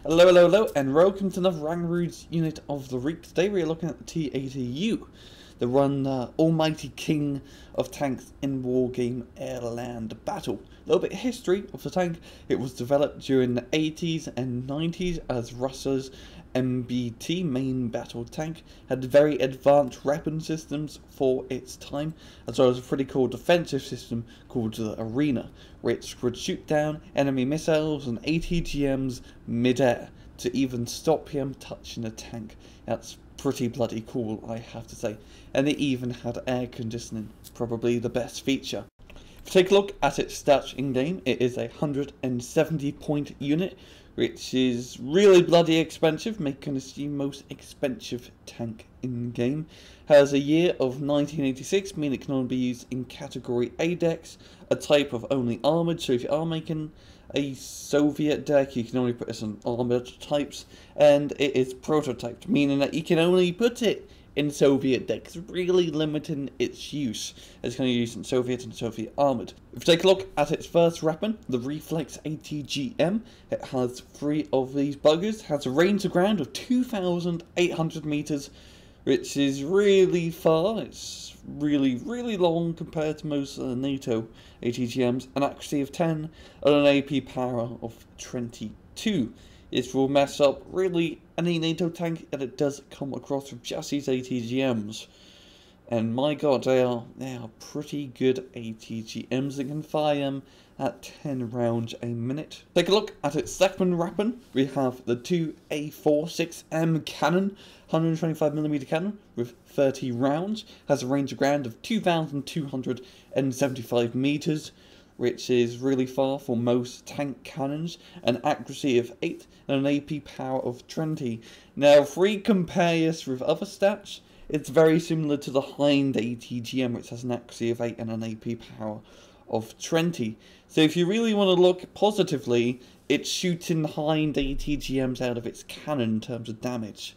Hello, hello, hello, and welcome to another Rangarood's unit of the week. Today we are looking at the T80U, the almighty king of tanks in wargame air-land battle. A little bit of history of the tank. It was developed during the 80s and 90s as Russia's MBT, main battle tank, had very advanced weapon systems for its time, as well as a pretty cool defensive system called the Arena, which would shoot down enemy missiles and ATGMs mid-air to even stop him touching a tank. That's pretty bloody cool, I have to say. And it even had air conditioning, probably the best feature. If you take a look at its stats in game, it is a 170 point unit, which is really bloody expensive, making it the most expensive tank in game. Has a year of 1986, meaning it can only be used in category A decks, a type of only armoured, so if you are making a Soviet deck, you can only put this on armoured types, and it is prototyped, meaning that you can only put it in Soviet decks, really limiting its use. It's going to use in Soviet and Soviet armoured. If you take a look at its first weapon, the Reflex ATGM, it has 3 of these buggers, has a range of ground of 2,800 meters, which is really far. It's really long compared to most NATO ATGMs, an accuracy of 10 and an AP power of 22. This will mess up really any NATO tank that it does come across with just these ATGMs. And my god, they are pretty good ATGMs that can fire them at 10 rounds a minute. Take a look at its second weapon. We have the 2A46M cannon, 125mm cannon with 30 rounds. Has a range of ground of 2,275 meters, which is really far for most tank cannons, an accuracy of 8 and an AP power of 20. Now, if we compare this with other stats, it's very similar to the Hind ATGM, which has an accuracy of 8 and an AP power of 20. So if you really want to look positively, it's shooting Hind ATGMs out of its cannon in terms of damage,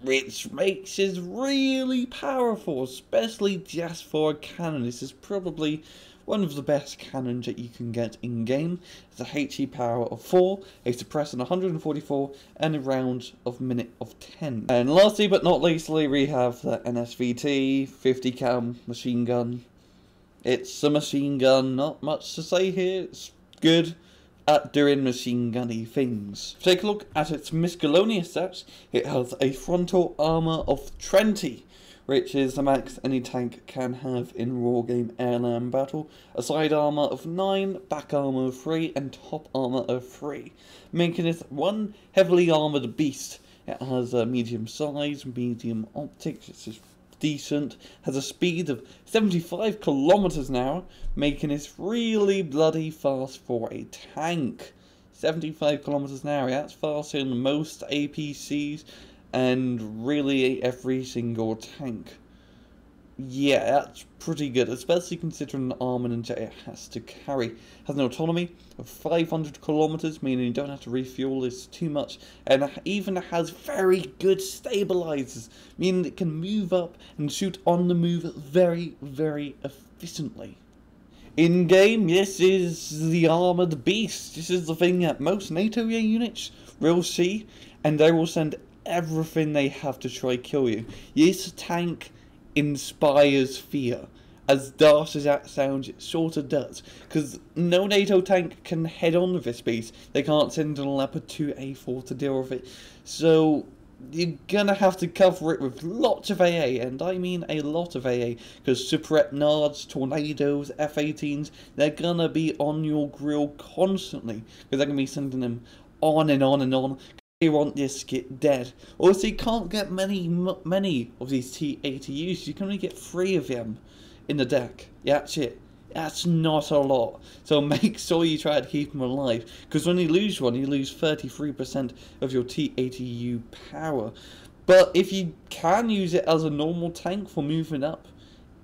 which makes it really powerful, especially just for a cannon. This is probably one of the best cannons that you can get in game. It's a HE power of 4, a suppressor 144, and a round of minute of 10. And lastly but not leastly, we have the NSVT 50 cal machine gun. It's a machine gun, not much to say here. It's good at doing machine gunny things. Take a look at its miscellaneous stats. It has a frontal armor of 20, which is the max any tank can have in raw game airland battle, a side armor of 9, back armor of 3, and top armor of 3, making it one heavily armored beast. It has a medium size, medium optics, which is decent, has a speed of 75 kilometers an hour, making it really bloody fast for a tank. 75 kilometers an hour, that's faster than most APCs and really every single tank. Yeah, that's pretty good, especially considering the armament that it has to carry. It has an autonomy of 500 kilometers, meaning you don't have to refuel this too much, and it even has very good stabilizers, meaning it can move up and shoot on the move very efficiently. In game, this is the armored beast. This is the thing that most NATO units will see, and they will send everything they have to try kill you. This tank inspires fear. As daft as that sounds, it sort of does. Because no NATO tank can head on with this beast. They can't send a Leopard 2A4 to deal with it. So you're gonna have to cover it with lots of AA, and I mean a lot of AA, because Super Nards, Tornadoes, F-18s, they're gonna be on your grill constantly, because they're gonna be sending them on and on and on. You want this to get dead. Also, you can't get many of these T80Us. You can only get 3 of them in the deck. Yeah, that's it. That's not a lot. So make sure you try to keep them alive, because when you lose one, you lose 33% of your T80U power. But if you can use it as a normal tank for moving up,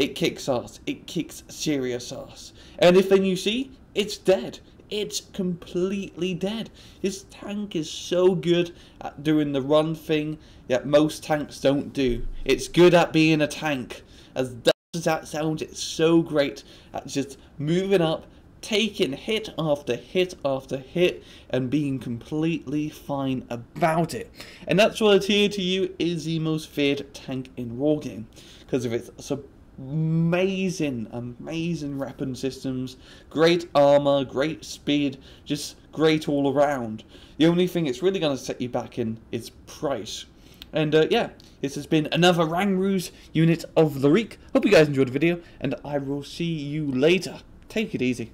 it kicks ass. It kicks serious ass. And if then you see, it's dead. It's completely dead. This tank is so good at doing the run thing that most tanks don't do. It's good at being a tank. As daft as that sounds, it's so great at just moving up, taking hit after hit after hit and being completely fine about it. And that's why the T80U is the most feared tank in Wargame, because of its amazing weapon systems, great armor, great speed, just great all around. The only thing it's really going to set you back in is price. And yeah, this has been another Rangroos unit of the week. Hope you guys enjoyed the video, and I will see you later. Take it easy.